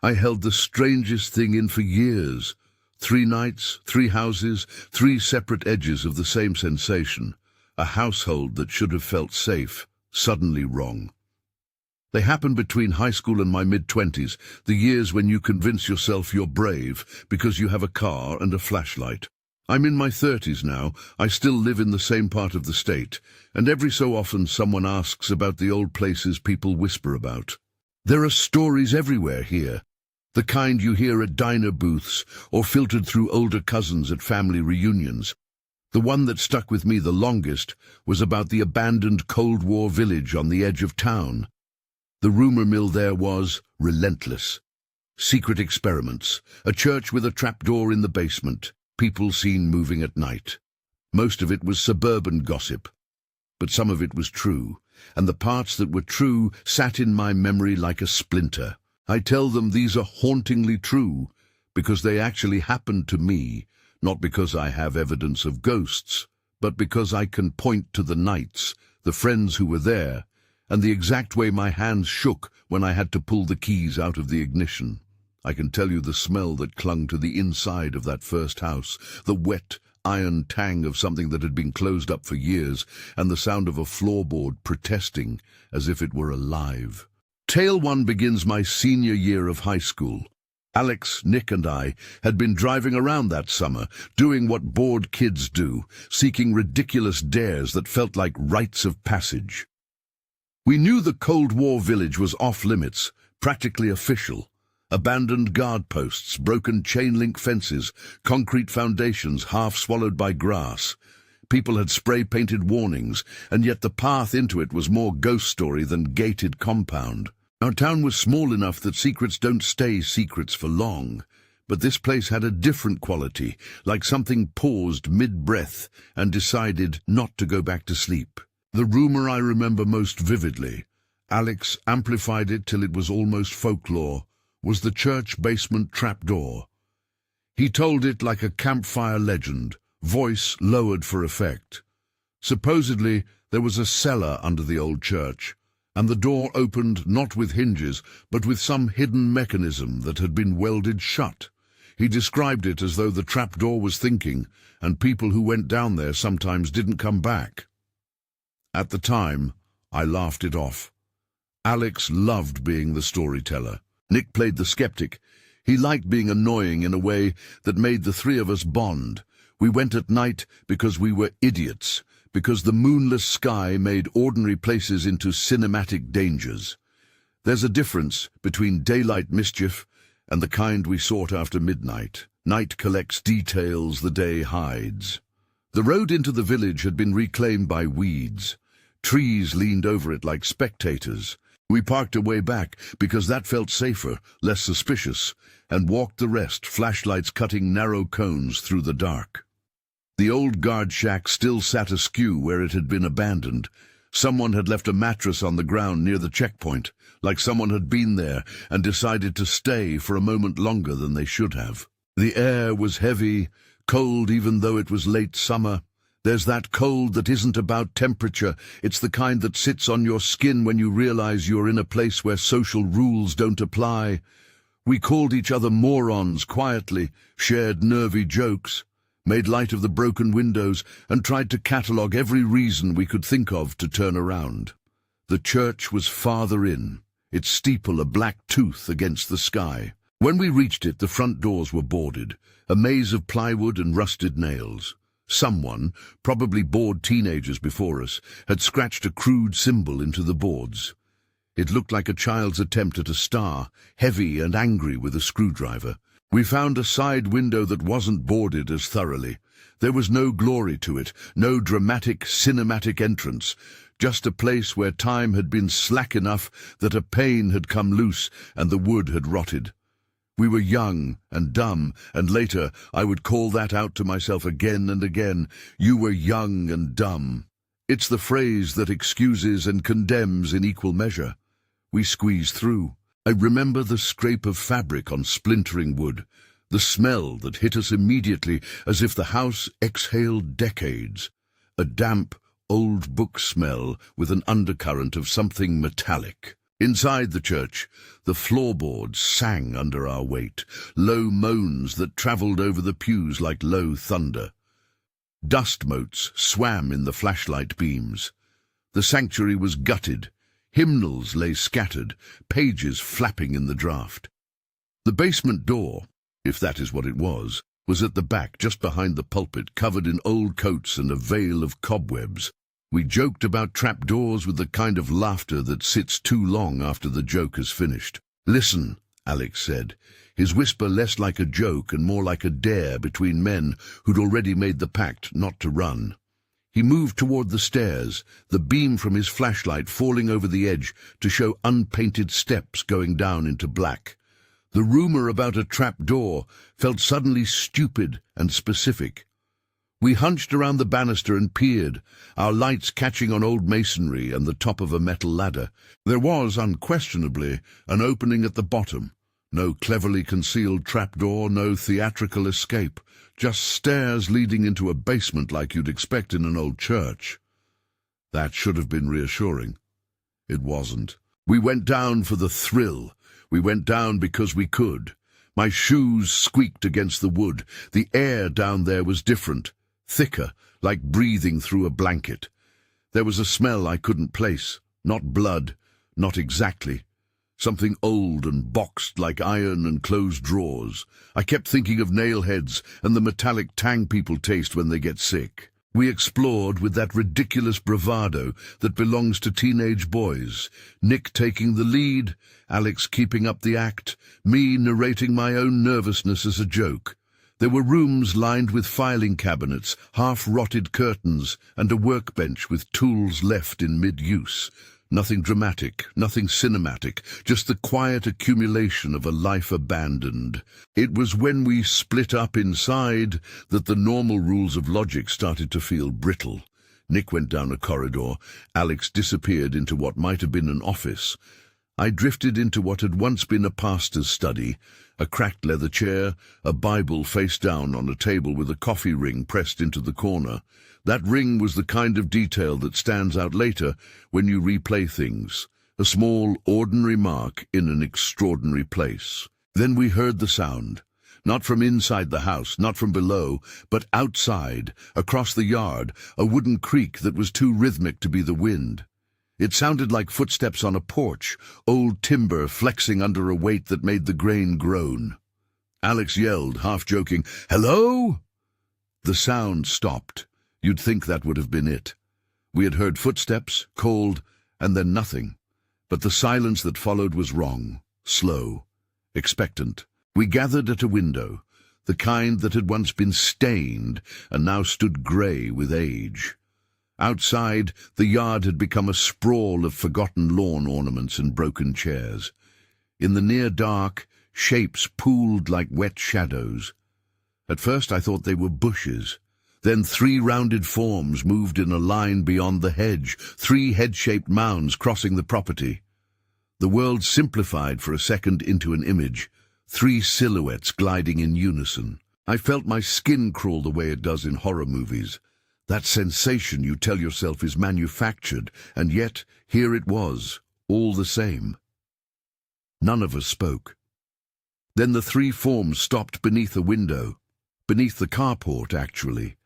I held the strangest thing in for years. 3 nights, 3 houses, 3 separate edges of the same sensation. A household that should have felt safe, suddenly wrong. They happened between high school and my mid-20s, the years when you convince yourself you're brave because you have a car and a flashlight. I'm in my 30s now. I still live in the same part of the state, and every so often someone asks about the old places people whisper about. There are stories everywhere here, the kind you hear at diner booths or filtered through older cousins at family reunions. The one that stuck with me the longest was about the abandoned Cold War village on the edge of town. The rumor mill there was relentless. Secret experiments, a church with a trapdoor in the basement, people seen moving at night. Most of it was suburban gossip, but some of it was true, and the parts that were true sat in my memory like a splinter. I tell them these are hauntingly true because they actually happened to me, not because I have evidence of ghosts, but because I can point to the nights, the friends who were there, and the exact way my hands shook when I had to pull the keys out of the ignition. I can tell you the smell that clung to the inside of that first house, the wet, iron tang of something that had been closed up for years, and the sound of a floorboard protesting as if it were alive. Tale 1 begins my senior year of high school. Alex, Nick, and I had been driving around that summer, doing what bored kids do, seeking ridiculous dares that felt like rites of passage. We knew the Cold War village was off-limits, practically official. Abandoned guard posts, broken chain-link fences, concrete foundations half swallowed by grass. People had spray-painted warnings, and yet the path into it was more ghost story than gated compound. Our town was small enough that secrets don't stay secrets for long, but this place had a different quality, like something paused mid-breath and decided not to go back to sleep. The rumor I remember most vividly, Alex amplified it till it was almost folklore, was the church basement trapdoor. He told it like a campfire legend, voice lowered for effect. Supposedly, there was a cellar under the old church, and the door opened not with hinges, but with some hidden mechanism that had been welded shut. He described it as though the trapdoor was thinking, and people who went down there sometimes didn't come back. At the time, I laughed it off. Alex loved being the storyteller. Nick played the skeptic. He liked being annoying in a way that made the 3 of us bond. We went at night because we were idiots, because the moonless sky made ordinary places into cinematic dangers. There's a difference between daylight mischief and the kind we sought after midnight. Night collects details the day hides. The road into the village had been reclaimed by weeds. Trees leaned over it like spectators. We parked a way back because that felt safer, less suspicious, and walked the rest, flashlights cutting narrow cones through the dark. The old guard shack still sat askew where it had been abandoned. Someone had left a mattress on the ground near the checkpoint, like someone had been there and decided to stay for a moment longer than they should have. The air was heavy, cold even though it was late summer. There's that cold that isn't about temperature, it's the kind that sits on your skin when you realize you're in a place where social rules don't apply. We called each other morons quietly, shared nervy jokes, made light of the broken windows, and tried to catalogue every reason we could think of to turn around. The church was farther in, its steeple a black tooth against the sky. When we reached it, the front doors were boarded, a maze of plywood and rusted nails. Someone, probably bored teenagers before us, had scratched a crude symbol into the boards. It looked like a child's attempt at a star, heavy and angry with a screwdriver. We found a side window that wasn't boarded as thoroughly. There was no glory to it, no dramatic, cinematic entrance, just a place where time had been slack enough that a pane had come loose and the wood had rotted. We were young and dumb, and later I would call that out to myself again and again. You were young and dumb. It's the phrase that excuses and condemns in equal measure. We squeezed through. I remember the scrape of fabric on splintering wood, the smell that hit us immediately as if the house exhaled decades, a damp, old book smell with an undercurrent of something metallic. Inside the church, the floorboards sang under our weight, low moans that travelled over the pews like low thunder. Dust motes swam in the flashlight beams. The sanctuary was gutted. Hymnals lay scattered, pages flapping in the draught. The basement door, if that is what it was at the back, just behind the pulpit, covered in old coats and a veil of cobwebs. We joked about trapdoors with the kind of laughter that sits too long after the joke is finished. "Listen," Alex said, his whisper less like a joke and more like a dare between men who'd already made the pact not to run. He moved toward the stairs, the beam from his flashlight falling over the edge to show unpainted steps going down into black. The rumor about a trapdoor felt suddenly stupid and specific. We hunched around the banister and peered, our lights catching on old masonry and the top of a metal ladder. There was, unquestionably, an opening at the bottom. No cleverly concealed trapdoor, no theatrical escape, just stairs leading into a basement like you'd expect in an old church. That should have been reassuring. It wasn't. We went down for the thrill. We went down because we could. My shoes squeaked against the wood. The air down there was different, thicker, like breathing through a blanket. There was a smell I couldn't place. Not blood, not exactly. Something old and boxed like iron and closed drawers. I kept thinking of nail heads and the metallic tang people taste when they get sick. We explored with that ridiculous bravado that belongs to teenage boys, Nick taking the lead, Alex keeping up the act, me narrating my own nervousness as a joke. There were rooms lined with filing cabinets, half-rotted curtains, and a workbench with tools left in mid-use. Nothing dramatic, nothing cinematic, just the quiet accumulation of a life abandoned. It was when we split up inside that the normal rules of logic started to feel brittle. Nick went down a corridor. Alex disappeared into what might have been an office. I drifted into what had once been a pastor's study, a cracked leather chair, a Bible face down on a table with a coffee ring pressed into the corner. That ring was the kind of detail that stands out later when you replay things, a small, ordinary mark in an extraordinary place. Then we heard the sound, not from inside the house, not from below, but outside, across the yard, a wooden creak that was too rhythmic to be the wind. It sounded like footsteps on a porch, old timber flexing under a weight that made the grain groan. Alex yelled, half-joking, "Hello?" The sound stopped. You'd think that would have been it. We had heard footsteps, cold, and then nothing. But the silence that followed was wrong, slow, expectant. We gathered at a window, the kind that had once been stained and now stood grey with age. Outside, the yard had become a sprawl of forgotten lawn ornaments and broken chairs. In the near dark, shapes pooled like wet shadows. At first I thought they were bushes. Then 3 rounded forms moved in a line beyond the hedge, 3 head-shaped mounds crossing the property. The world simplified for a second into an image, 3 silhouettes gliding in unison. I felt my skin crawl the way it does in horror movies. That sensation you tell yourself is manufactured, and yet here it was, all the same. None of us spoke. Then the 3 forms stopped beneath a window, beneath the carport, actually.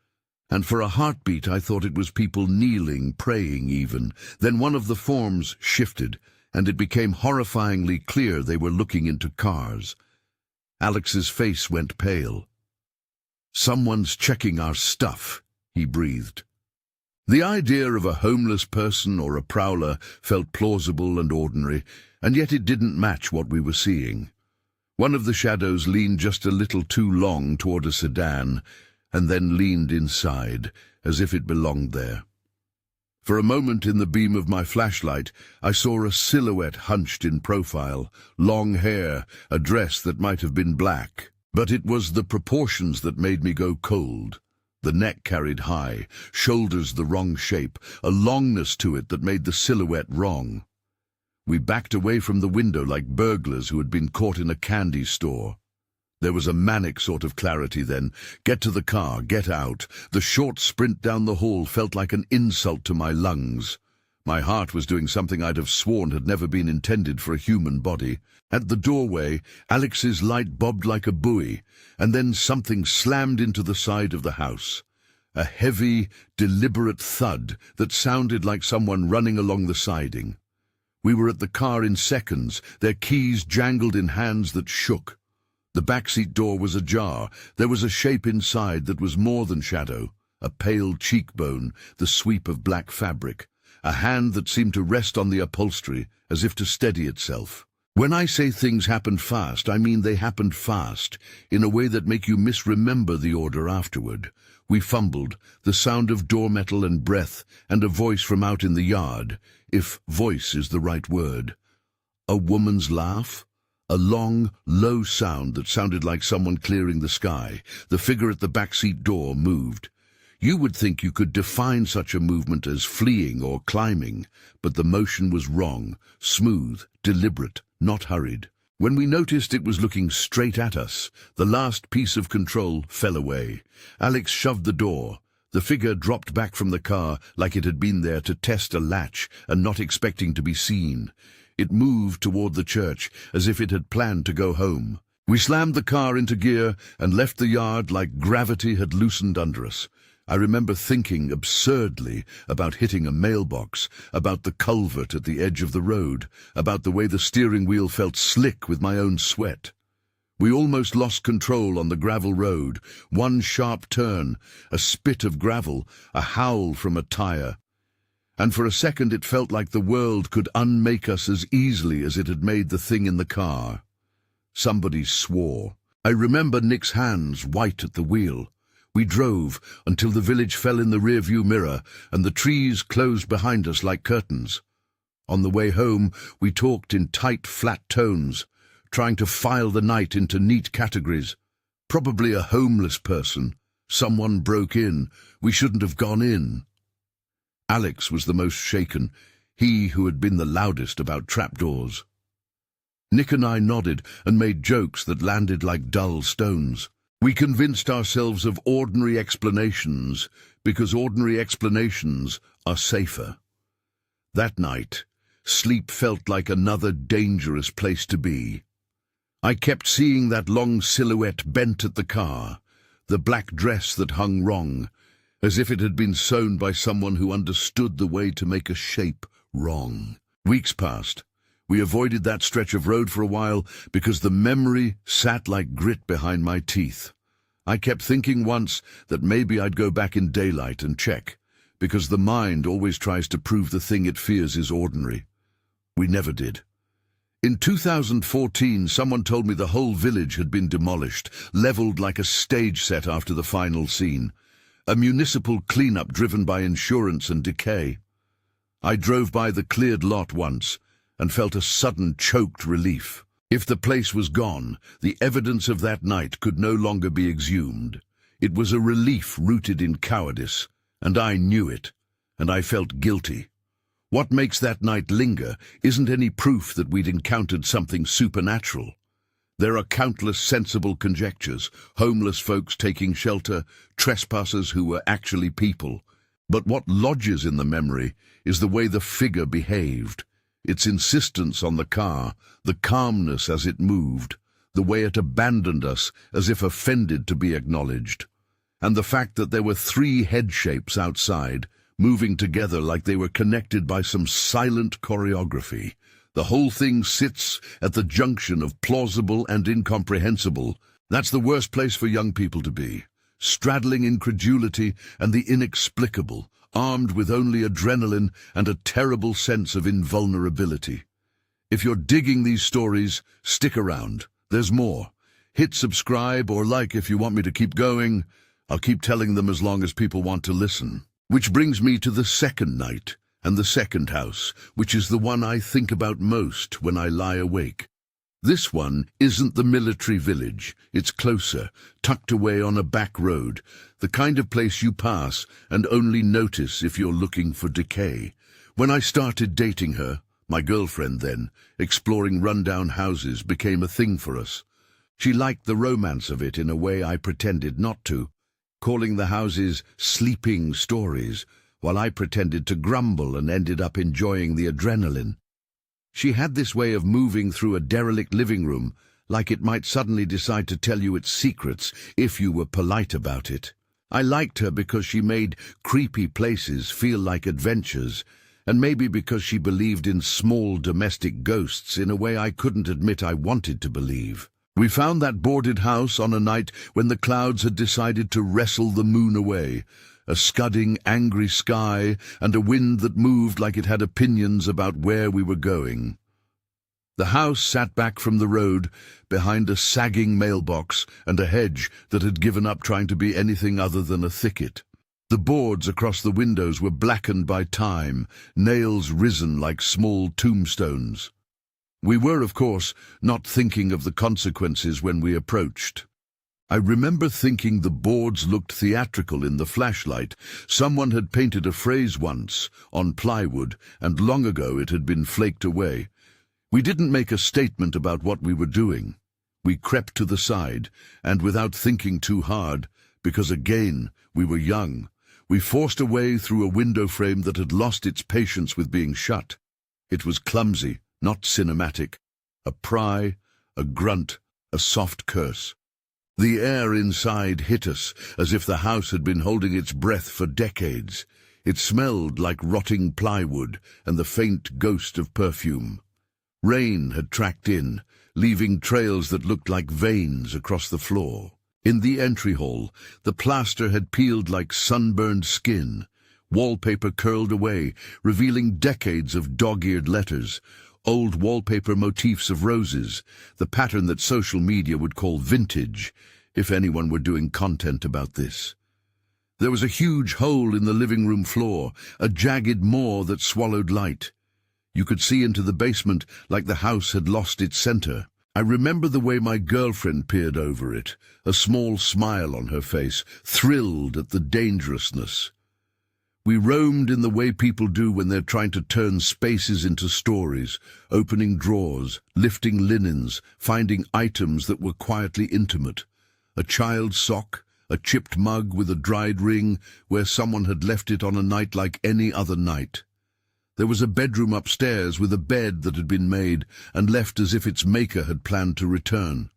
And for a heartbeat I thought it was people kneeling, praying even. Then one of the forms shifted, and it became horrifyingly clear they were looking into cars. Alex's face went pale. "Someone's checking our stuff," he breathed. The idea of a homeless person or a prowler felt plausible and ordinary, and yet it didn't match what we were seeing. One of the shadows leaned just a little too long toward a sedan, and then leaned inside, as if it belonged there. For a moment in the beam of my flashlight, I saw a silhouette hunched in profile, long hair, a dress that might have been black. But it was the proportions that made me go cold. The neck carried high, shoulders the wrong shape, a longness to it that made the silhouette wrong. We backed away from the window like burglars who had been caught in a candy store. There was a manic sort of clarity then. Get to the car, get out. The short sprint down the hall felt like an insult to my lungs. My heart was doing something I'd have sworn had never been intended for a human body. At the doorway, Alex's light bobbed like a buoy, and then something slammed into the side of the house. A heavy, deliberate thud that sounded like someone running along the siding. We were at the car in seconds, their keys jangled in hands that shook. The backseat door was ajar. There was a shape inside that was more than shadow, a pale cheekbone, the sweep of black fabric, a hand that seemed to rest on the upholstery as if to steady itself. When I say things happened fast, I mean they happened fast, in a way that make you misremember the order afterward. We fumbled, the sound of door metal and breath, and a voice from out in the yard, if voice is the right word. A woman's laugh? A long, low sound that sounded like someone clearing the sky. The figure at the backseat door moved. You would think you could define such a movement as fleeing or climbing, but the motion was wrong, smooth, deliberate, not hurried. When we noticed it was looking straight at us, the last piece of control fell away. Alex shoved the door. The figure dropped back from the car like it had been there to test a latch and not expecting to be seen. It moved toward the church as if it had planned to go home. We slammed the car into gear and left the yard like gravity had loosened under us. I remember thinking absurdly about hitting a mailbox, about the culvert at the edge of the road, about the way the steering wheel felt slick with my own sweat. We almost lost control on the gravel road. One sharp turn, a spit of gravel, a howl from a tire. And for a second it felt like the world could unmake us as easily as it had made the thing in the car. Somebody swore. I remember Nick's hands white at the wheel. We drove until the village fell in the rearview mirror and the trees closed behind us like curtains. On the way home, we talked in tight, flat tones, trying to file the night into neat categories. Probably a homeless person. Someone broke in. We shouldn't have gone in. Alex was the most shaken, he who had been the loudest about trapdoors. Nick and I nodded and made jokes that landed like dull stones. We convinced ourselves of ordinary explanations because ordinary explanations are safer. That night, sleep felt like another dangerous place to be. I kept seeing that long silhouette bent at the car, the black dress that hung wrong, as if it had been sewn by someone who understood the way to make a shape wrong. Weeks passed. We avoided that stretch of road for a while because the memory sat like grit behind my teeth. I kept thinking once that maybe I'd go back in daylight and check, because the mind always tries to prove the thing it fears is ordinary. We never did. In 2014, someone told me the whole village had been demolished, leveled like a stage set after the final scene. A municipal cleanup driven by insurance and decay. I drove by the cleared lot once and felt a sudden choked relief. If the place was gone, the evidence of that night could no longer be exhumed. It was a relief rooted in cowardice, and I knew it, and I felt guilty. What makes that night linger isn't any proof that we'd encountered something supernatural. There are countless sensible conjectures, homeless folks taking shelter, trespassers who were actually people. But what lodges in the memory is the way the figure behaved, its insistence on the car, the calmness as it moved, the way it abandoned us as if offended to be acknowledged, and the fact that there were 3 head shapes outside, moving together like they were connected by some silent choreography. The whole thing sits at the junction of plausible and incomprehensible. That's the worst place for young people to be, straddling incredulity and the inexplicable, armed with only adrenaline and a terrible sense of invulnerability. If you're digging these stories, stick around. There's more. Hit subscribe or like if you want me to keep going. I'll keep telling them as long as people want to listen. Which brings me to the second night and the second house, which is the one I think about most when I lie awake. This one isn't the military village. It's closer, tucked away on a back road, the kind of place you pass and only notice if you're looking for decay. When I started dating her, my girlfriend then, exploring rundown houses became a thing for us. She liked the romance of it in a way I pretended not to, calling the houses sleeping stories, while I pretended to grumble and ended up enjoying the adrenaline. She had this way of moving through a derelict living room, like it might suddenly decide to tell you its secrets if you were polite about it. I liked her because she made creepy places feel like adventures, and maybe because she believed in small domestic ghosts in a way I couldn't admit I wanted to believe. We found that boarded house on a night when the clouds had decided to wrestle the moon away, a scudding, angry sky and a wind that moved like it had opinions about where we were going. The house sat back from the road, behind a sagging mailbox and a hedge that had given up trying to be anything other than a thicket. The boards across the windows were blackened by time, nails risen like small tombstones. We were, of course, not thinking of the consequences when we approached. I remember thinking the boards looked theatrical in the flashlight. Someone had painted a phrase once, on plywood, and long ago it had been flaked away. We didn't make a statement about what we were doing. We crept to the side, and without thinking too hard, because again, we were young, we forced a way through a window frame that had lost its patience with being shut. It was clumsy, not cinematic. A pry, a grunt, a soft curse. The air inside hit us as if the house had been holding its breath for decades. It smelled like rotting plywood and the faint ghost of perfume. Rain had tracked in, leaving trails that looked like veins across the floor. In the entry hall, the plaster had peeled like sunburned skin. Wallpaper curled away, revealing decades of dog-eared letters, old wallpaper motifs of roses, the pattern that social media would call vintage, if anyone were doing content about this. There was a huge hole in the living room floor, a jagged maw that swallowed light. You could see into the basement like the house had lost its center. I remember the way my girlfriend peered over it, a small smile on her face, thrilled at the dangerousness. We roamed in the way people do when they're trying to turn spaces into stories, opening drawers, lifting linens, finding items that were quietly intimate. A child's sock, a chipped mug with a dried ring where someone had left it on a night like any other night. There was a bedroom upstairs with a bed that had been made and left as if its maker had planned to return.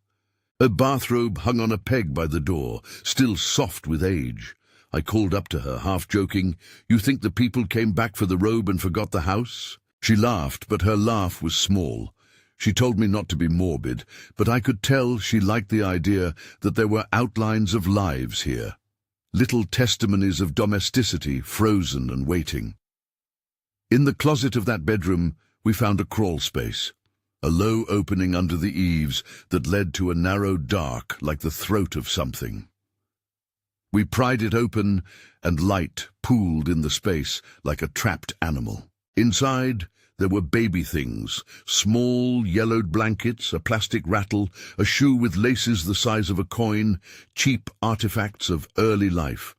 A bathrobe hung on a peg by the door, still soft with age. I called up to her, half joking, "You think the people came back for the robe and forgot the house?" She laughed, but her laugh was small. She told me not to be morbid, but I could tell she liked the idea that there were outlines of lives here. Little testimonies of domesticity, frozen and waiting. In the closet of that bedroom, we found a crawl space, a low opening under the eaves that led to a narrow dark like the throat of something. We pried it open, and light pooled in the space like a trapped animal. Inside, there were baby things, small yellowed blankets, a plastic rattle, a shoe with laces the size of a coin, cheap artifacts of early life.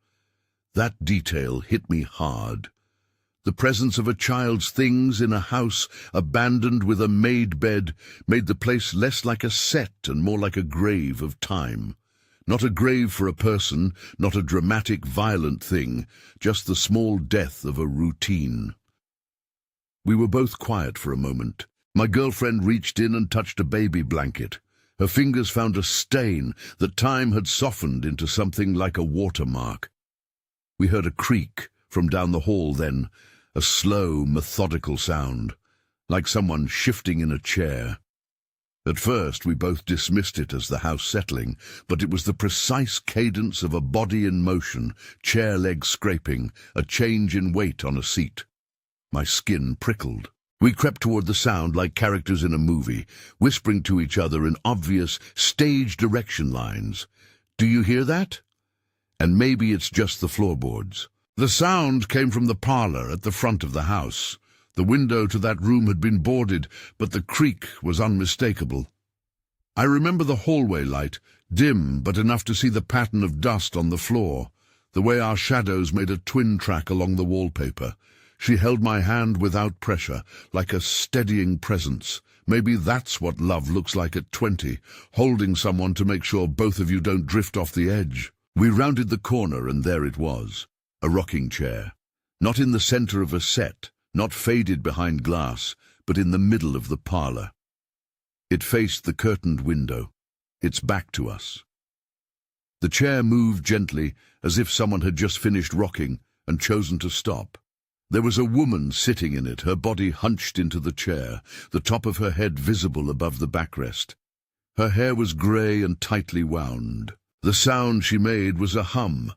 That detail hit me hard. The presence of a child's things in a house abandoned with a made bed made the place less like a set and more like a grave of time. Not a grave for a person, not a dramatic, violent thing, just the small death of a routine. We were both quiet for a moment. My girlfriend reached in and touched a baby blanket. Her fingers found a stain that time had softened into something like a watermark. We heard a creak from down the hall then, a slow, methodical sound, like someone shifting in a chair. At first, we both dismissed it as the house settling, but it was the precise cadence of a body in motion, chair leg scraping, a change in weight on a seat. My skin prickled. We crept toward the sound like characters in a movie, whispering to each other in obvious stage direction lines. "Do you hear that?" And maybe it's just the floorboards. The sound came from the parlor at the front of the house. The window to that room had been boarded, but the creak was unmistakable. I remember the hallway light, dim but enough to see the pattern of dust on the floor, the way our shadows made a twin track along the wallpaper. She held my hand without pressure, like a steadying presence. Maybe that's what love looks like at 20, holding someone to make sure both of you don't drift off the edge. We rounded the corner and there it was, a rocking chair. Not in the center of a set, not faded behind glass, but in the middle of the parlor. It faced the curtained window, its back to us. The chair moved gently, as if someone had just finished rocking and chosen to stop. There was a woman sitting in it, her body hunched into the chair, the top of her head visible above the backrest. Her hair was grey and tightly wound. The sound she made was a hum,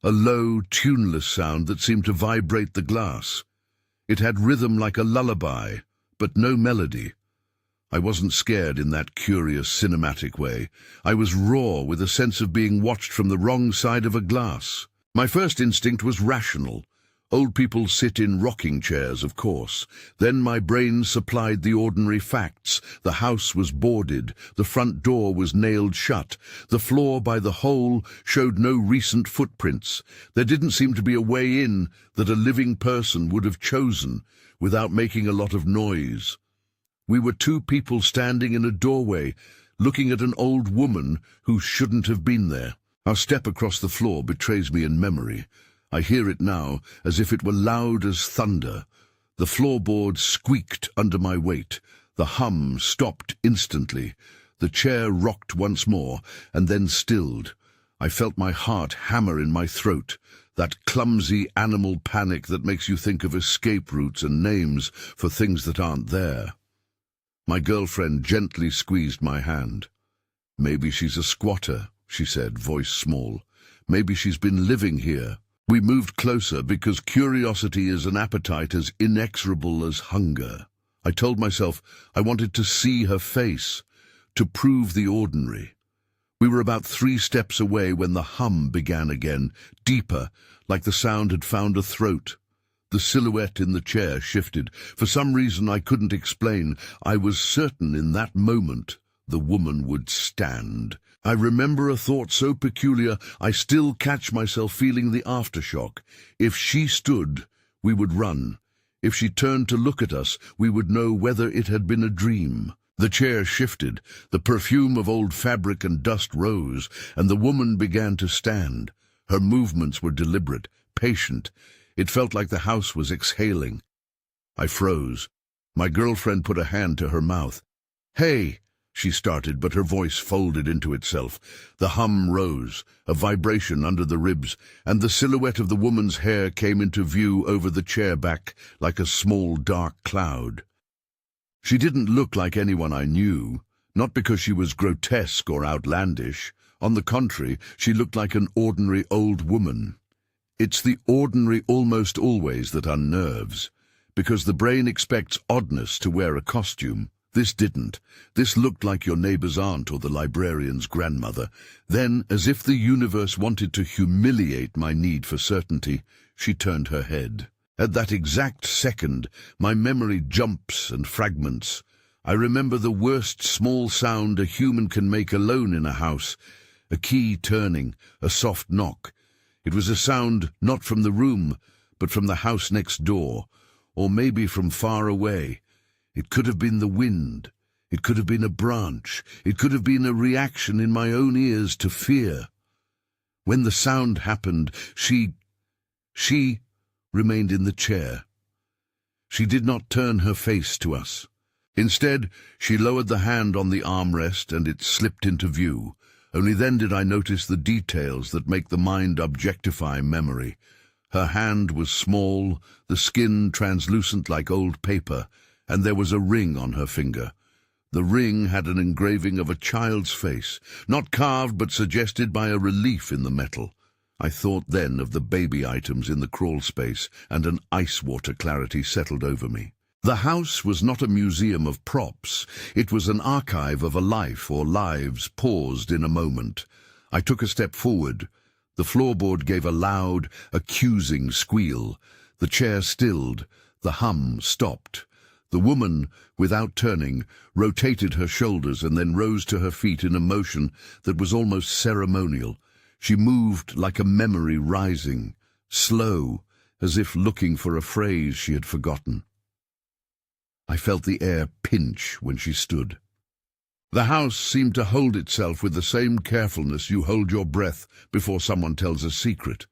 a low, tuneless sound that seemed to vibrate the glass. It had rhythm like a lullaby, but no melody. I wasn't scared in that curious, cinematic way. I was raw with a sense of being watched from the wrong side of a glass. My first instinct was rational. Old people sit in rocking chairs, of course. Then my brain supplied the ordinary facts. The house was boarded. The front door was nailed shut. The floor by the hole showed no recent footprints. There didn't seem to be a way in that a living person would have chosen without making a lot of noise. We were two people standing in a doorway, looking at an old woman who shouldn't have been there. Our step across the floor betrays me in memory. I hear it now, as if it were loud as thunder. The floorboard squeaked under my weight. The hum stopped instantly. The chair rocked once more, and then stilled. I felt my heart hammer in my throat, that clumsy animal panic that makes you think of escape routes and names for things that aren't there. My girlfriend gently squeezed my hand. "Maybe she's a squatter," she said, voice small. "Maybe she's been living here." We moved closer because curiosity is an appetite as inexorable as hunger. I told myself I wanted to see her face, to prove the ordinary. We were about 3 steps away when the hum began again, deeper, like the sound had found a throat. The silhouette in the chair shifted. For some reason I couldn't explain, I was certain in that moment the woman would stand. I remember a thought so peculiar I still catch myself feeling the aftershock. If she stood, we would run. If she turned to look at us, we would know whether it had been a dream. The chair shifted, the perfume of old fabric and dust rose, and the woman began to stand. Her movements were deliberate, patient. It felt like the house was exhaling. I froze. My girlfriend put a hand to her mouth. "Hey!" she started, but her voice folded into itself. The hum rose, a vibration under the ribs, and the silhouette of the woman's hair came into view over the chair back like a small dark cloud. She didn't look like anyone I knew, not because she was grotesque or outlandish. On the contrary, she looked like an ordinary old woman. It's the ordinary almost always that unnerves, because the brain expects oddness to wear a costume. This didn't. This looked like your neighbor's aunt or the librarian's grandmother. Then, as if the universe wanted to humiliate my need for certainty, she turned her head. At that exact second, my memory jumps and fragments. I remember the worst small sound a human can make alone in a house. A key turning, a soft knock. It was a sound not from the room, but from the house next door, or maybe from far away. It could have been the wind. It could have been a branch. It could have been a reaction in my own ears to fear. When the sound happened, she remained in the chair. She did not turn her face to us. Instead, she lowered the hand on the armrest and it slipped into view. Only then did I notice the details that make the mind objectify memory. Her hand was small, the skin translucent like old paper, and there was a ring on her finger. The ring had an engraving of a child's face, not carved but suggested by a relief in the metal. I thought then of the baby items in the crawl space, and an ice-water clarity settled over me. The house was not a museum of props. It was an archive of a life or lives paused in a moment. I took a step forward. The floorboard gave a loud, accusing squeal. The chair stilled. The hum stopped. The woman, without turning, rotated her shoulders and then rose to her feet in a motion that was almost ceremonial. She moved like a memory rising, slow, as if looking for a phrase she had forgotten. I felt the air pinch when she stood. The house seemed to hold itself with the same carefulness you hold your breath before someone tells a secret.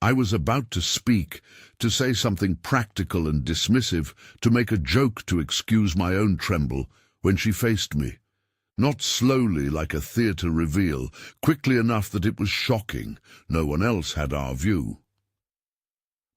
I was about to speak, to say something practical and dismissive, to make a joke to excuse my own tremble, when she faced me. Not slowly like a theatre reveal, quickly enough that it was shocking. No one else had our view.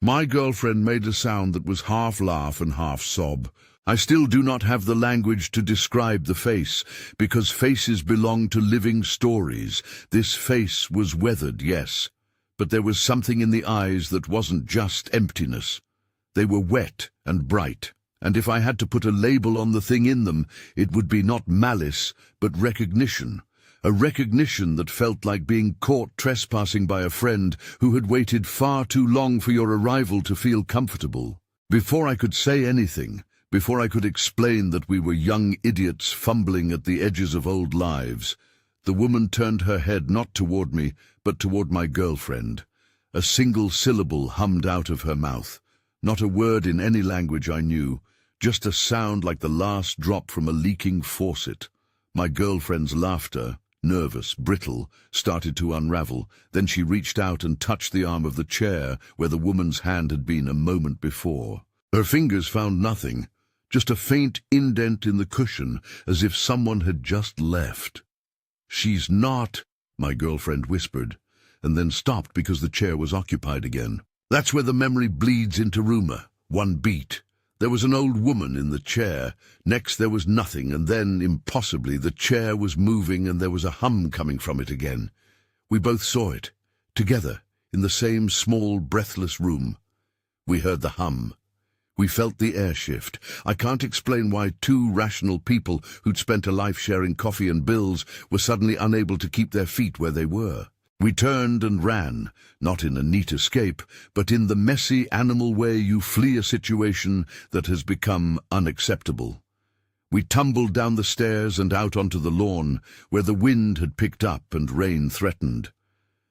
My girlfriend made a sound that was half laugh and half sob. I still do not have the language to describe the face, because faces belong to living stories. This face was weathered, yes, but there was something in the eyes that wasn't just emptiness. They were wet and bright, and if I had to put a label on the thing in them, it would be not malice, but recognition. A recognition that felt like being caught trespassing by a friend who had waited far too long for your arrival to feel comfortable. Before I could say anything, before I could explain that we were young idiots fumbling at the edges of old lives, the woman turned her head not toward me, but toward my girlfriend. A single syllable hummed out of her mouth, not a word in any language I knew, just a sound like the last drop from a leaking faucet. My girlfriend's laughter, nervous, brittle, started to unravel. Then she reached out and touched the arm of the chair where the woman's hand had been a moment before. Her fingers found nothing, just a faint indent in the cushion, as if someone had just left. "She's not," my girlfriend whispered, and then stopped because the chair was occupied again. That's where the memory bleeds into rumor. One beat. There was an old woman in the chair. Next there was nothing, and then, impossibly, the chair was moving and there was a hum coming from it again. We both saw it, together, in the same small, breathless room. We heard the hum. We felt the air shift. I can't explain why two rational people who'd spent a life sharing coffee and bills were suddenly unable to keep their feet where they were. We turned and ran, not in a neat escape, but in the messy animal way you flee a situation that has become unacceptable. We tumbled down the stairs and out onto the lawn, where the wind had picked up and rain threatened.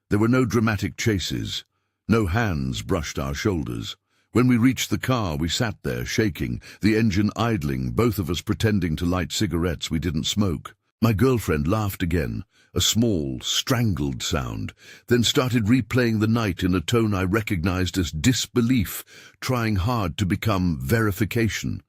There were no dramatic chases. No hands brushed our shoulders. When we reached the car, we sat there, shaking, the engine idling, both of us pretending to light cigarettes we didn't smoke. My girlfriend laughed again, a small, strangled sound, then started replaying the night in a tone I recognized as disbelief, trying hard to become verification.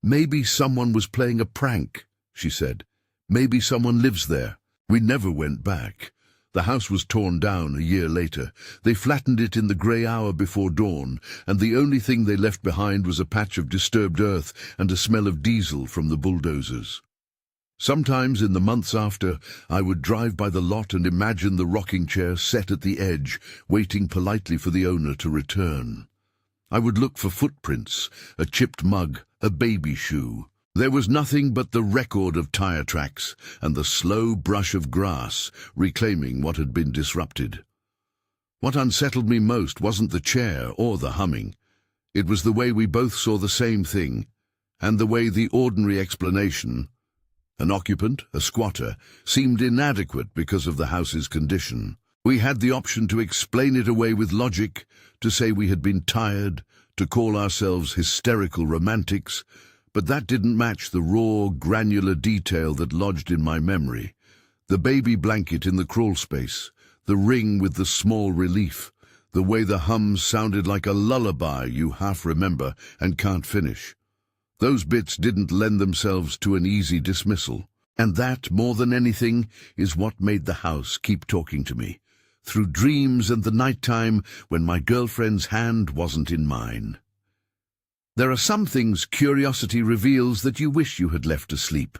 "Maybe someone was playing a prank," she said. "Maybe someone lives there." We never went back. The house was torn down a year later. They flattened it in the grey hour before dawn, and the only thing they left behind was a patch of disturbed earth and a smell of diesel from the bulldozers. Sometimes in the months after, I would drive by the lot and imagine the rocking chair set at the edge, waiting politely for the owner to return. I would look for footprints, a chipped mug, a baby shoe. There was nothing but the record of tire tracks and the slow brush of grass, reclaiming what had been disrupted. What unsettled me most wasn't the chair or the humming. It was the way we both saw the same thing, and the way the ordinary explanation, an occupant, a squatter, seemed inadequate because of the house's condition. We had the option to explain it away with logic, to say we had been tired, to call ourselves hysterical romantics, but that didn't match the raw, granular detail that lodged in my memory. The baby blanket in the crawl space, the ring with the small relief, the way the hum sounded like a lullaby you half remember and can't finish. Those bits didn't lend themselves to an easy dismissal. And that, more than anything, is what made the house keep talking to me, through dreams and the nighttime when my girlfriend's hand wasn't in mine. There are some things curiosity reveals that you wish you had left asleep.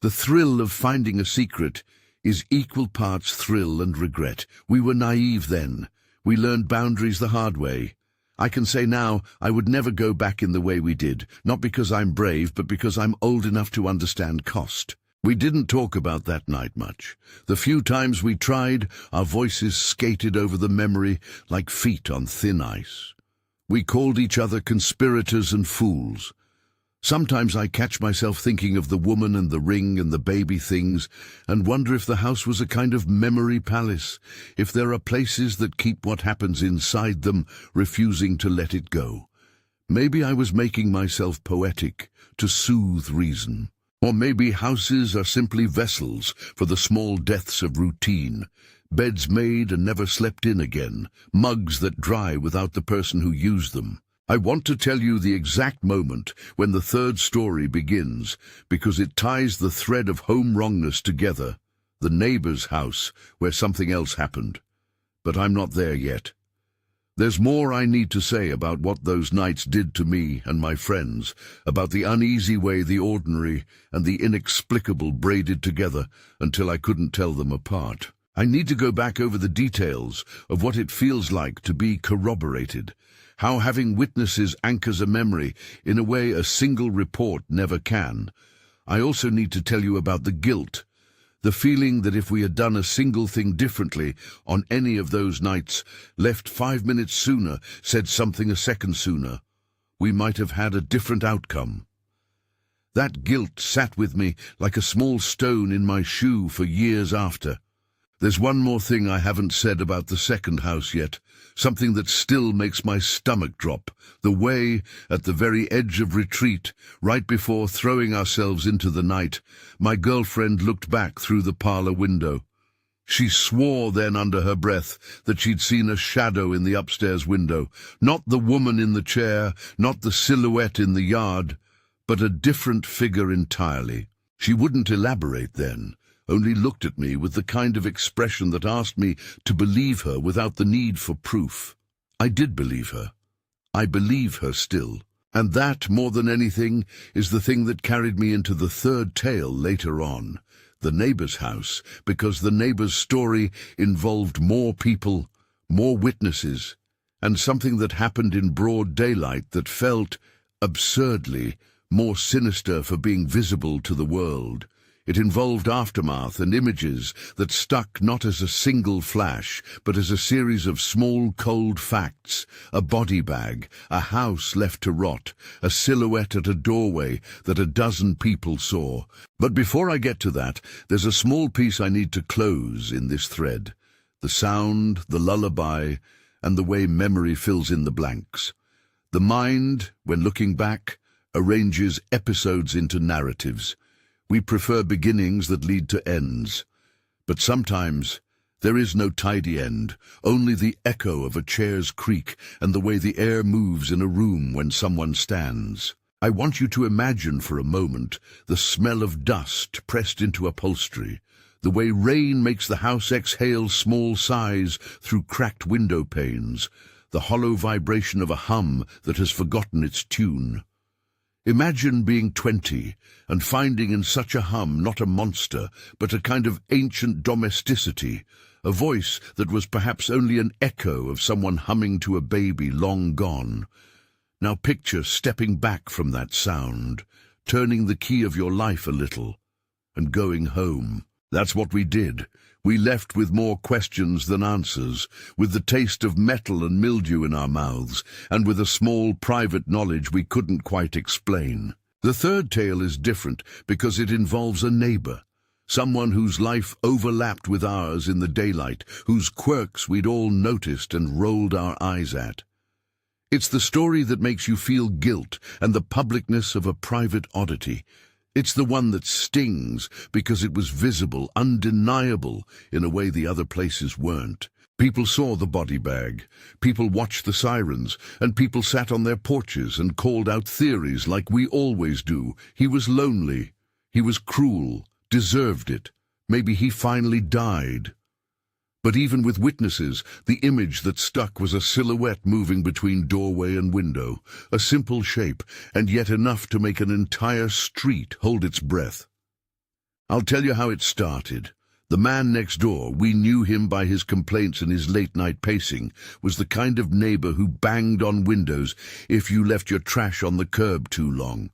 The thrill of finding a secret is equal parts thrill and regret. We were naive then. We learned boundaries the hard way. I can say now I would never go back in the way we did, not because I'm brave, but because I'm old enough to understand cost. We didn't talk about that night much. The few times we tried, our voices skated over the memory like feet on thin ice. We called each other conspirators and fools. Sometimes I catch myself thinking of the woman and the ring and the baby things and wonder if the house was a kind of memory palace, if there are places that keep what happens inside them, refusing to let it go. Maybe I was making myself poetic to soothe reason. Or maybe houses are simply vessels for the small deaths of routine. Beds made and never slept in again, mugs that dry without the person who used them. I want to tell you the exact moment when the third story begins, because it ties the thread of home wrongness together. The neighbor's house, where something else happened. But I'm not there yet. There's more I need to say about what those nights did to me and my friends, about the uneasy way the ordinary and the inexplicable braided together until I couldn't tell them apart. I need to go back over the details of what it feels like to be corroborated, how having witnesses anchors a memory in a way a single report never can. I also need to tell you about the guilt, the feeling that if we had done a single thing differently on any of those nights, left 5 minutes sooner, said something a second sooner, we might have had a different outcome. That guilt sat with me like a small stone in my shoe for years after. There's one more thing I haven't said about the second house yet, something that still makes my stomach drop. The way, at the very edge of retreat, right before throwing ourselves into the night, my girlfriend looked back through the parlor window. She swore then under her breath that she'd seen a shadow in the upstairs window, not the woman in the chair, not the silhouette in the yard, but a different figure entirely. She wouldn't elaborate then, only looked at me with the kind of expression that asked me to believe her without the need for proof. I did believe her. I believe her still. And that, more than anything, is the thing that carried me into the third tale later on, the neighbor's house, because the neighbor's story involved more people, more witnesses, and something that happened in broad daylight that felt, absurdly, more sinister for being visible to the world. It involved aftermath and images that stuck not as a single flash, but as a series of small, cold facts, a body bag, a house left to rot, a silhouette at a doorway that a dozen people saw. But before I get to that, there's a small piece I need to close in this thread. The sound, the lullaby, and the way memory fills in the blanks. The mind, when looking back, arranges episodes into narratives. We prefer beginnings that lead to ends. But sometimes there is no tidy end, only the echo of a chair's creak and the way the air moves in a room when someone stands. I want you to imagine for a moment the smell of dust pressed into upholstery, the way rain makes the house exhale small sighs through cracked window panes, the hollow vibration of a hum that has forgotten its tune. Imagine being 20 and finding in such a hum not a monster, but a kind of ancient domesticity, a voice that was perhaps only an echo of someone humming to a baby long gone. Now picture stepping back from that sound, turning the key of your life a little, and going home. That's what we did. We left with more questions than answers, with the taste of metal and mildew in our mouths, and with a small private knowledge we couldn't quite explain. The third tale is different because it involves a neighbor, someone whose life overlapped with ours in the daylight, whose quirks we'd all noticed and rolled our eyes at. It's the story that makes you feel guilt and the publicness of a private oddity. It's the one that stings because it was visible, undeniable, in a way the other places weren't. People saw the body bag, people watched the sirens, and people sat on their porches and called out theories like we always do. He was lonely, he was cruel, deserved it. Maybe he finally died. But even with witnesses, the image that stuck was a silhouette moving between doorway and window, a simple shape, and yet enough to make an entire street hold its breath. I'll tell you how it started. The man next door, we knew him by his complaints and his late-night pacing, was the kind of neighbor who banged on windows if you left your trash on the curb too long.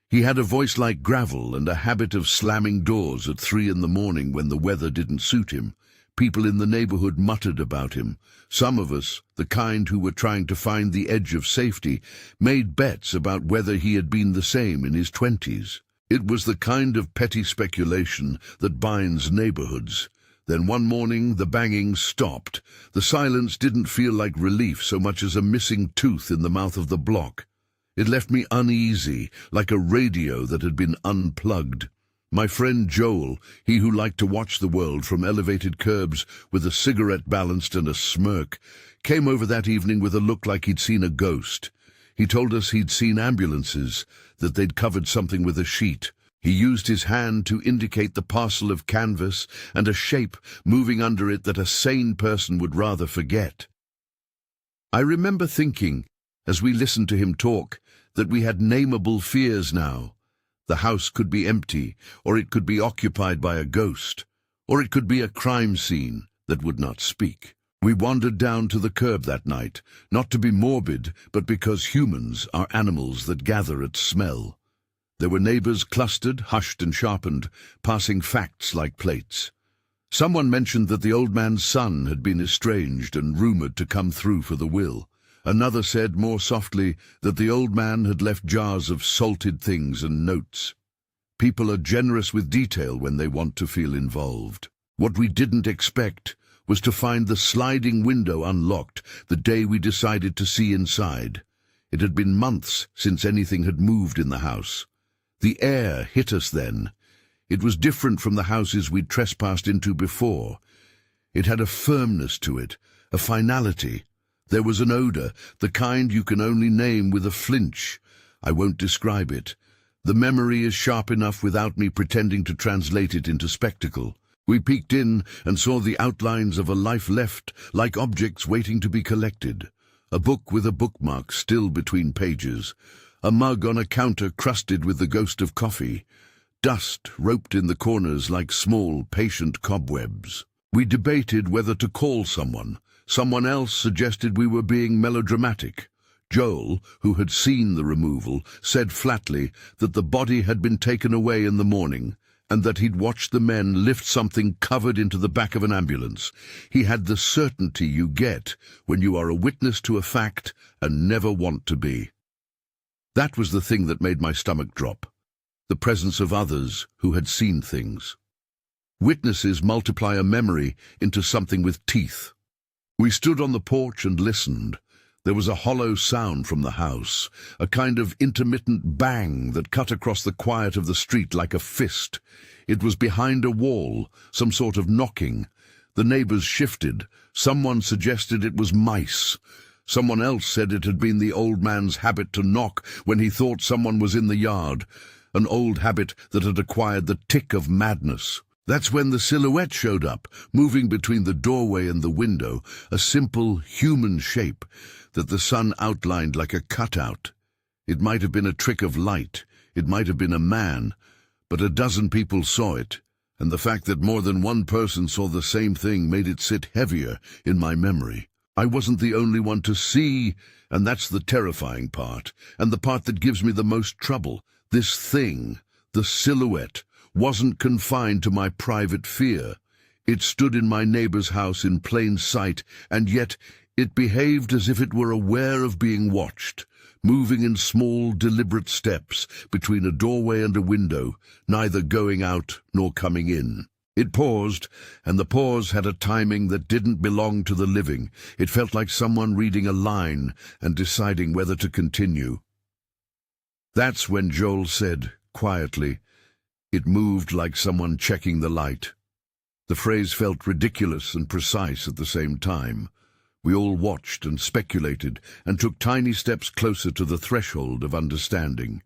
He had a voice like gravel and a habit of slamming doors at 3 in the morning when the weather didn't suit him. People in the neighborhood muttered about him. Some of us, the kind who were trying to find the edge of safety, made bets about whether he had been the same in his 20s. It was the kind of petty speculation that binds neighborhoods. Then one morning the banging stopped. The silence didn't feel like relief so much as a missing tooth in the mouth of the block. It left me uneasy, like a radio that had been unplugged. My friend Joel, he who liked to watch the world from elevated curbs with a cigarette balanced and a smirk, came over that evening with a look like he'd seen a ghost. He told us he'd seen ambulances, that they'd covered something with a sheet. He used his hand to indicate the parcel of canvas and a shape moving under it that a sane person would rather forget. I remember thinking, as we listened to him talk, that we had nameable fears now. The house could be empty, or it could be occupied by a ghost, or it could be a crime scene that would not speak. We wandered down to the curb that night, not to be morbid, but because humans are animals that gather at smell. There were neighbors clustered, hushed and sharpened, passing facts like plates. Someone mentioned that the old man's son had been estranged and rumored to come through for the will. Another said more softly that the old man had left jars of salted things and notes. People are generous with detail when they want to feel involved. What we didn't expect was to find the sliding window unlocked the day we decided to see inside. It had been months since anything had moved in the house. The air hit us then. It was different from the houses we'd trespassed into before. It had a firmness to it, a finality. There was an odor, the kind you can only name with a flinch. I won't describe it. The memory is sharp enough without me pretending to translate it into spectacle. We peeked in and saw the outlines of a life left, like objects waiting to be collected. A book with a bookmark still between pages. A mug on a counter crusted with the ghost of coffee. Dust roped in the corners like small, patient cobwebs. We debated whether to call someone. Someone else suggested we were being melodramatic. Joel, who had seen the removal, said flatly that the body had been taken away in the morning, and that he'd watched the men lift something covered into the back of an ambulance. He had the certainty you get when you are a witness to a fact and never want to be. That was the thing that made my stomach drop. The presence of others who had seen things. Witnesses multiply a memory into something with teeth. We stood on the porch and listened. There was a hollow sound from the house, a kind of intermittent bang that cut across the quiet of the street like a fist. It was behind a wall, some sort of knocking. The neighbors shifted. Someone suggested it was mice. Someone else said it had been the old man's habit to knock when he thought someone was in the yard, an old habit that had acquired the tic of madness. That's when the silhouette showed up, moving between the doorway and the window, a simple human shape that the sun outlined like a cutout. It might have been a trick of light, it might have been a man, but a dozen people saw it, and the fact that more than one person saw the same thing made it sit heavier in my memory. I wasn't the only one to see, and that's the terrifying part, and the part that gives me the most trouble. This thing, the silhouette, wasn't confined to my private fear. It stood in my neighbor's house in plain sight, and yet it behaved as if it were aware of being watched, moving in small, deliberate steps between a doorway and a window, neither going out nor coming in. It paused, and the pause had a timing that didn't belong to the living. It felt like someone reading a line and deciding whether to continue. That's when Joel said, quietly, "It moved like someone checking the light." The phrase felt ridiculous and precise at the same time. We all watched and speculated and took tiny steps closer to the threshold of understanding.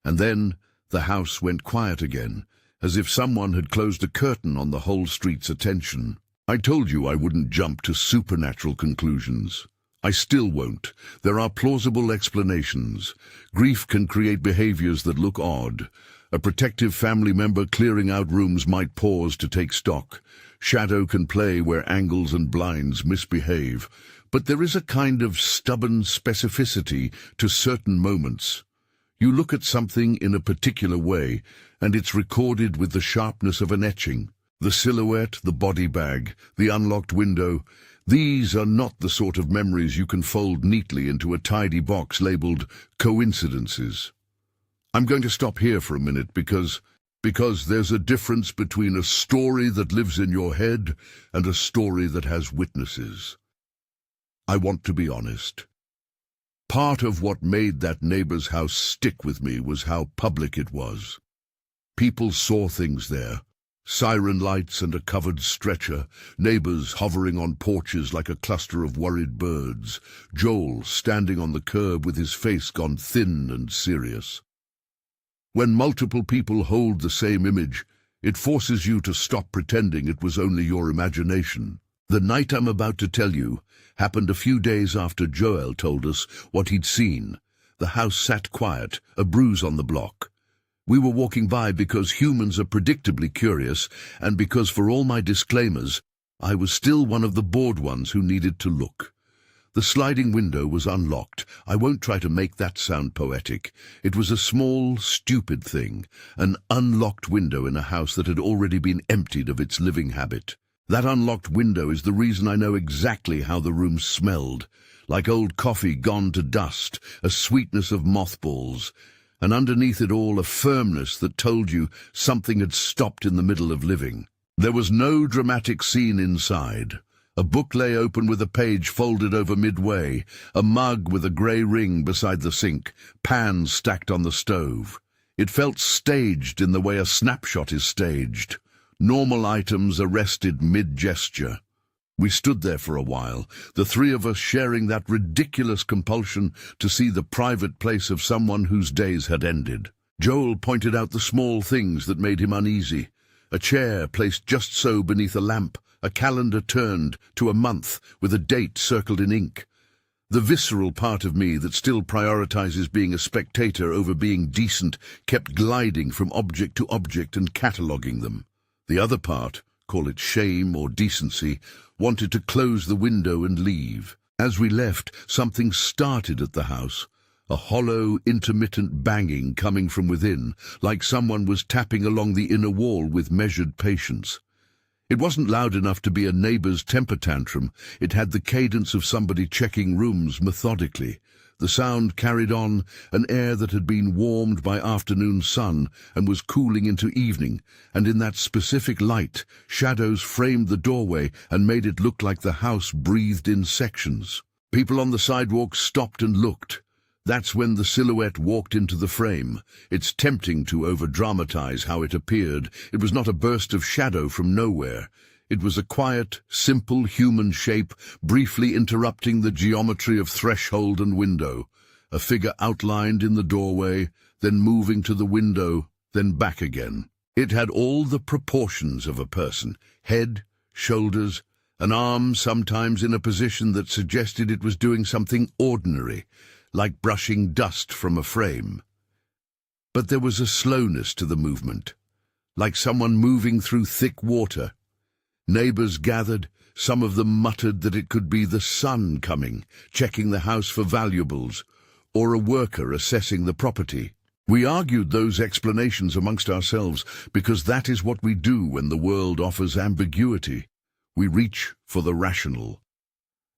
And then the house went quiet again, as if someone had closed a curtain on the whole street's attention. I told you I wouldn't jump to supernatural conclusions. I still won't. There are plausible explanations. Grief can create behaviors that look odd. A protective family member clearing out rooms might pause to take stock. Shadow can play where angles and blinds misbehave. But there is a kind of stubborn specificity to certain moments. You look at something in a particular way, and it's recorded with the sharpness of an etching. The silhouette, the body bag, the unlocked window, these are not the sort of memories you can fold neatly into a tidy box labeled coincidences. I'm going to stop here for a minute because there's a difference between a story that lives in your head and a story that has witnesses. I want to be honest. Part of what made that neighbor's house stick with me was how public it was. People saw things there. Siren lights and a covered stretcher, neighbors hovering on porches like a cluster of worried birds, Joel standing on the curb with his face gone thin and serious. When multiple people hold the same image, it forces you to stop pretending it was only your imagination. The night I'm about to tell you happened a few days after Joel told us what he'd seen. The house sat quiet, a bruise on the block. We were walking by because humans are predictably curious, and because, for all my disclaimers, I was still one of the bored ones who needed to look. The sliding window was unlocked. I won't try to make that sound poetic. It was a small, stupid thing, an unlocked window in a house that had already been emptied of its living habit. That unlocked window is the reason I know exactly how the room smelled, like old coffee gone to dust, a sweetness of mothballs, and underneath it all a firmness that told you something had stopped in the middle of living. There was no dramatic scene inside. A book lay open with a page folded over midway, a mug with a grey ring beside the sink, pans stacked on the stove. It felt staged in the way a snapshot is staged. Normal items arrested mid-gesture. We stood there for a while, the three of us sharing that ridiculous compulsion to see the private place of someone whose days had ended. Joel pointed out the small things that made him uneasy. A chair placed just so beneath a lamp, a calendar turned to a month with a date circled in ink. The visceral part of me that still prioritizes being a spectator over being decent kept gliding from object to object and cataloguing them. The other part, call it shame or decency, wanted to close the window and leave. As we left, something started at the house, a hollow, intermittent banging coming from within, like someone was tapping along the inner wall with measured patience. It wasn't loud enough to be a neighbor's temper tantrum. It had the cadence of somebody checking rooms methodically. The sound carried on, an air that had been warmed by afternoon sun and was cooling into evening, and in that specific light, shadows framed the doorway and made it look like the house breathed in sections. People on the sidewalk stopped and looked. That's when the silhouette walked into the frame. It's tempting to over-dramatize how it appeared. It was not a burst of shadow from nowhere. It was a quiet, simple human shape, briefly interrupting the geometry of threshold and window. A figure outlined in the doorway, then moving to the window, then back again. It had all the proportions of a person: head, shoulders, an arm sometimes in a position that suggested it was doing something ordinary, like brushing dust from a frame. But there was a slowness to the movement, like someone moving through thick water. Neighbors gathered. Some of them muttered that it could be the sun coming, checking the house for valuables, or a worker assessing the property. We argued those explanations amongst ourselves because that is what we do when the world offers ambiguity. We reach for the rational.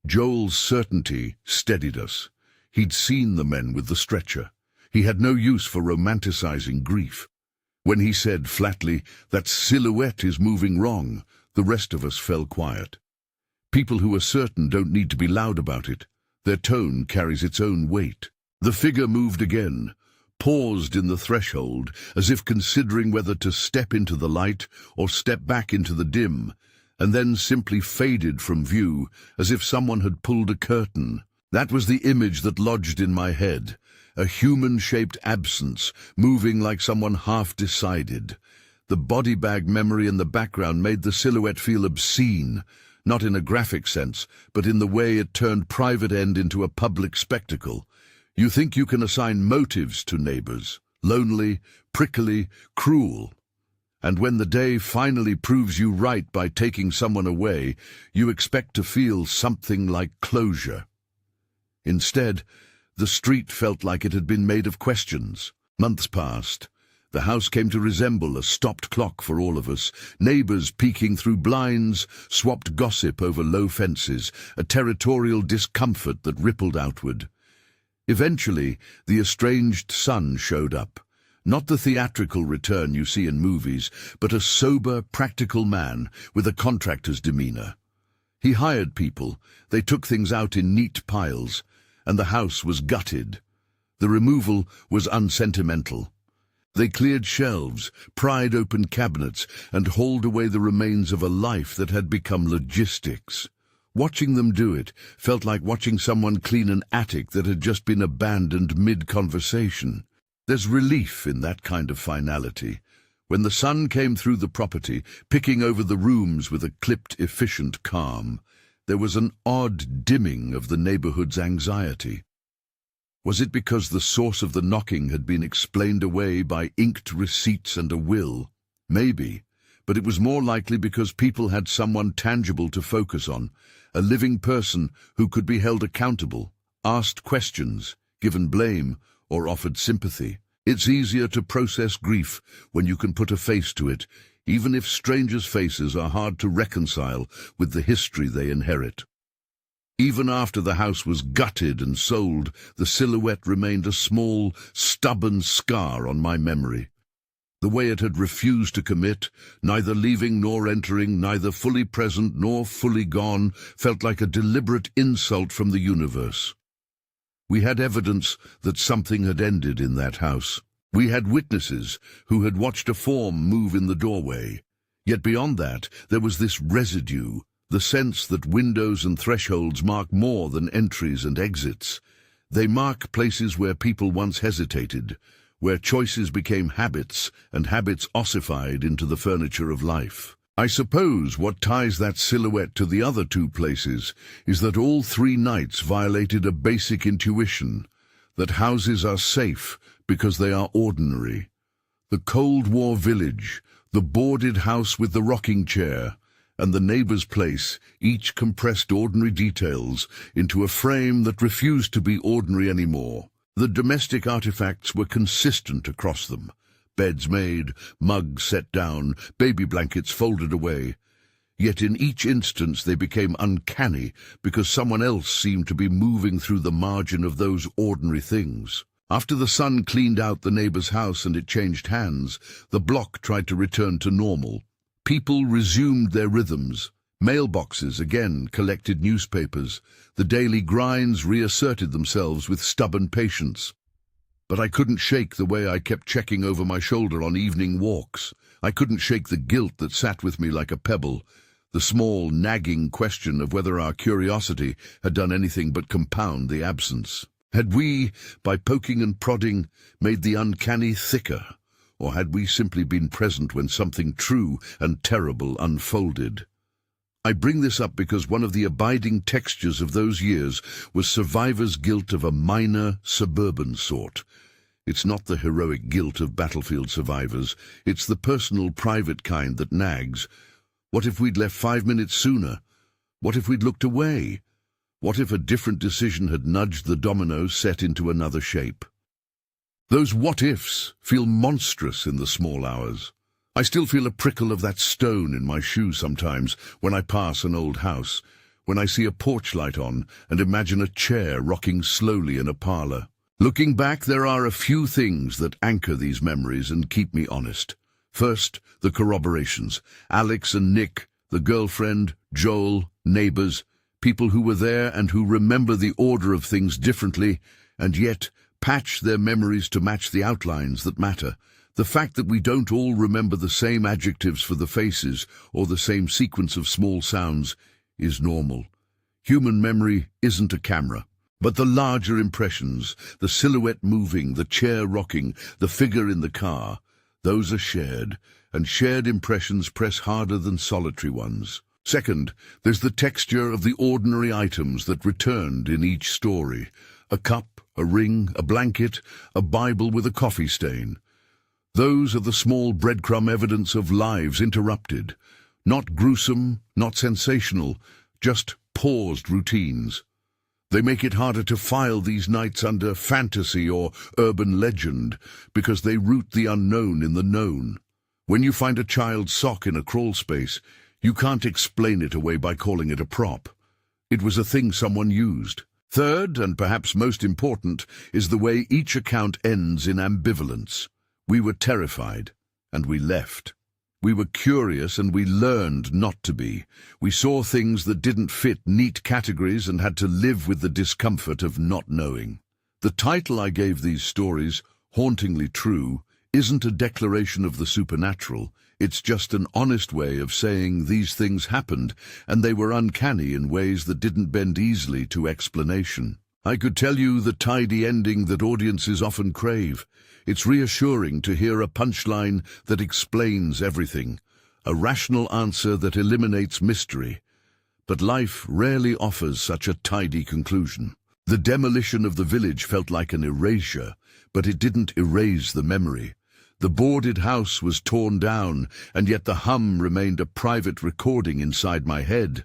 Joel's certainty steadied us. He'd seen the men with the stretcher. He had no use for romanticizing grief. When he said flatly, "That silhouette is moving wrong," the rest of us fell quiet. People who are certain don't need to be loud about it. Their tone carries its own weight. The figure moved again, paused in the threshold, as if considering whether to step into the light or step back into the dim, and then simply faded from view, as if someone had pulled a curtain. That was the image that lodged in my head, a human-shaped absence, moving like someone half-decided. The body bag memory in the background made the silhouette feel obscene, not in a graphic sense, but in the way it turned private end into a public spectacle. You think you can assign motives to neighbors: lonely, prickly, cruel. And when the day finally proves you right by taking someone away, you expect to feel something like closure. Instead, the street felt like it had been made of questions. Months passed. The house came to resemble a stopped clock for all of us. Neighbors peeking through blinds swapped gossip over low fences, a territorial discomfort that rippled outward. Eventually, the estranged son showed up. Not the theatrical return you see in movies, but a sober, practical man with a contractor's demeanor. He hired people. They took things out in neat piles. and the house was gutted. The removal was unsentimental. They cleared shelves, pried open cabinets, and hauled away the remains of a life that had become logistics. Watching them do it felt like watching someone clean an attic that had just been abandoned mid-conversation. There's relief in that kind of finality. When the sun came through the property, picking over the rooms with a clipped, efficient calm, there was an odd dimming of the neighborhood's anxiety. Was it because the source of the knocking had been explained away by inked receipts and a will? Maybe, but it was more likely because people had someone tangible to focus on, a living person who could be held accountable, asked questions, given blame, or offered sympathy. It's easier to process grief when you can put a face to it, even if strangers' faces are hard to reconcile with the history they inherit. Even after the house was gutted and sold, the silhouette remained a small, stubborn scar on my memory. The way it had refused to commit, neither leaving nor entering, neither fully present nor fully gone, felt like a deliberate insult from the universe. We had evidence that something had ended in that house. We had witnesses who had watched a form move in the doorway. Yet beyond that, there was this residue, the sense that windows and thresholds mark more than entries and exits. They mark places where people once hesitated, where choices became habits and habits ossified into the furniture of life. I suppose what ties that silhouette to the other two places is that all 3 nights violated a basic intuition, that houses are safe because they are ordinary. The Cold War village, the boarded house with the rocking chair, and the neighbor's place each compressed ordinary details into a frame that refused to be ordinary anymore. The domestic artifacts were consistent across them. Beds made, mugs set down, baby blankets folded away. Yet in each instance they became uncanny because someone else seemed to be moving through the margin of those ordinary things. After the sun cleaned out the neighbor's house and it changed hands, the block tried to return to normal. People resumed their rhythms. Mailboxes again collected newspapers. The daily grinds reasserted themselves with stubborn patience. But I couldn't shake the way I kept checking over my shoulder on evening walks. I couldn't shake the guilt that sat with me like a pebble, the small, nagging question of whether our curiosity had done anything but compound the absence. Had we, by poking and prodding, made the uncanny thicker? Or had we simply been present when something true and terrible unfolded? I bring this up because one of the abiding textures of those years was survivor's guilt of a minor, suburban sort. It's not the heroic guilt of battlefield survivors. It's the personal, private kind that nags. What if we'd left 5 minutes sooner? What if we'd looked away? What if a different decision had nudged the dominoes set into another shape? Those what-ifs feel monstrous in the small hours. I still feel a prickle of that stone in my shoe sometimes when I pass an old house, when I see a porch light on and imagine a chair rocking slowly in a parlor. Looking back, there are a few things that anchor these memories and keep me honest. First, the corroborations. Alex and Nick, the girlfriend, Joel, neighbors, people who were there and who remember the order of things differently, and yet patch their memories to match the outlines that matter. The fact that we don't all remember the same adjectives for the faces or the same sequence of small sounds is normal. Human memory isn't a camera. But the larger impressions, the silhouette moving, the chair rocking, the figure in the car, those are shared, and shared impressions press harder than solitary ones. Second, there's the texture of the ordinary items that returned in each story. A cup, a ring, a blanket, a Bible with a coffee stain. Those are the small breadcrumb evidence of lives interrupted. Not gruesome, not sensational, just paused routines. They make it harder to file these nights under fantasy or urban legend because they root the unknown in the known. When you find a child's sock in a crawl space, you can't explain it away by calling it a prop. It was a thing someone used. Third, and perhaps most important, is the way each account ends in ambivalence. We were terrified, and we left. We were curious and we learned not to be. We saw things that didn't fit neat categories and had to live with the discomfort of not knowing. The title I gave these stories, Hauntingly True, isn't a declaration of the supernatural. It's just an honest way of saying these things happened, and they were uncanny in ways that didn't bend easily to explanation. I could tell you the tidy ending that audiences often crave. It's reassuring to hear a punchline that explains everything, a rational answer that eliminates mystery. But life rarely offers such a tidy conclusion. The demolition of the village felt like an erasure, but it didn't erase the memory. The boarded house was torn down, and yet the hum remained a private recording inside my head.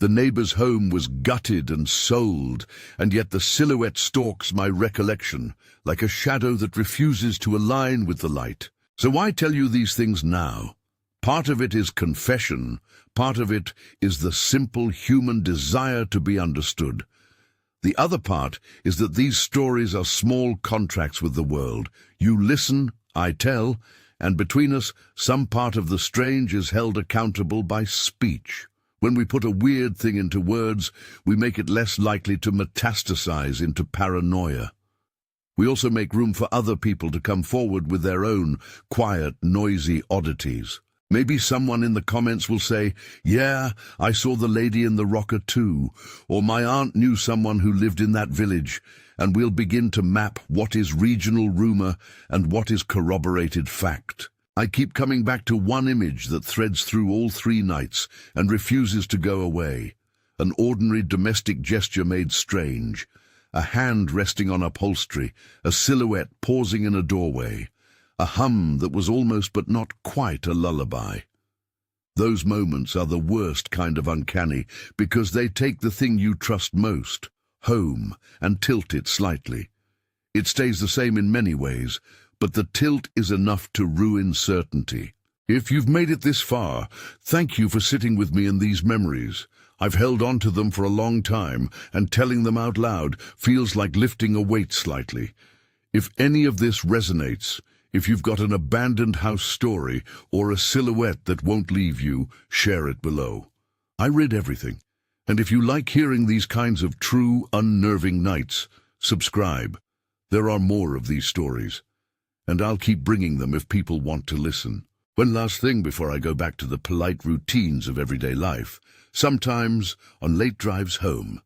The neighbor's home was gutted and sold, and yet the silhouette stalks my recollection, like a shadow that refuses to align with the light. So why tell you these things now? Part of it is confession, part of it is the simple human desire to be understood. The other part is that these stories are small contracts with the world. You listen, I tell, and between us, some part of the strange is held accountable by speech. When we put a weird thing into words, we make it less likely to metastasize into paranoia. We also make room for other people to come forward with their own quiet, noisy oddities. Maybe someone in the comments will say, "Yeah, I saw the lady in the rocker too," or "My aunt knew someone who lived in that village," and we'll begin to map what is regional rumor and what is corroborated fact. I keep coming back to one image that threads through all 3 nights and refuses to go away. An ordinary domestic gesture made strange. A hand resting on upholstery, a silhouette pausing in a doorway. A hum that was almost but not quite a lullaby. Those moments are the worst kind of uncanny because they take the thing you trust most, home, and tilt it slightly. It stays the same in many ways, but the tilt is enough to ruin certainty. If you've made it this far, thank you for sitting with me in these memories. I've held on to them for a long time, and telling them out loud feels like lifting a weight slightly. If any of this resonates, if you've got an abandoned house story or a silhouette that won't leave you, share it below. I read everything, and if you like hearing these kinds of true, unnerving nights, subscribe. There are more of these stories, and I'll keep bringing them if people want to listen. One last thing before I go back to the polite routines of everyday life. Sometimes, on late drives home,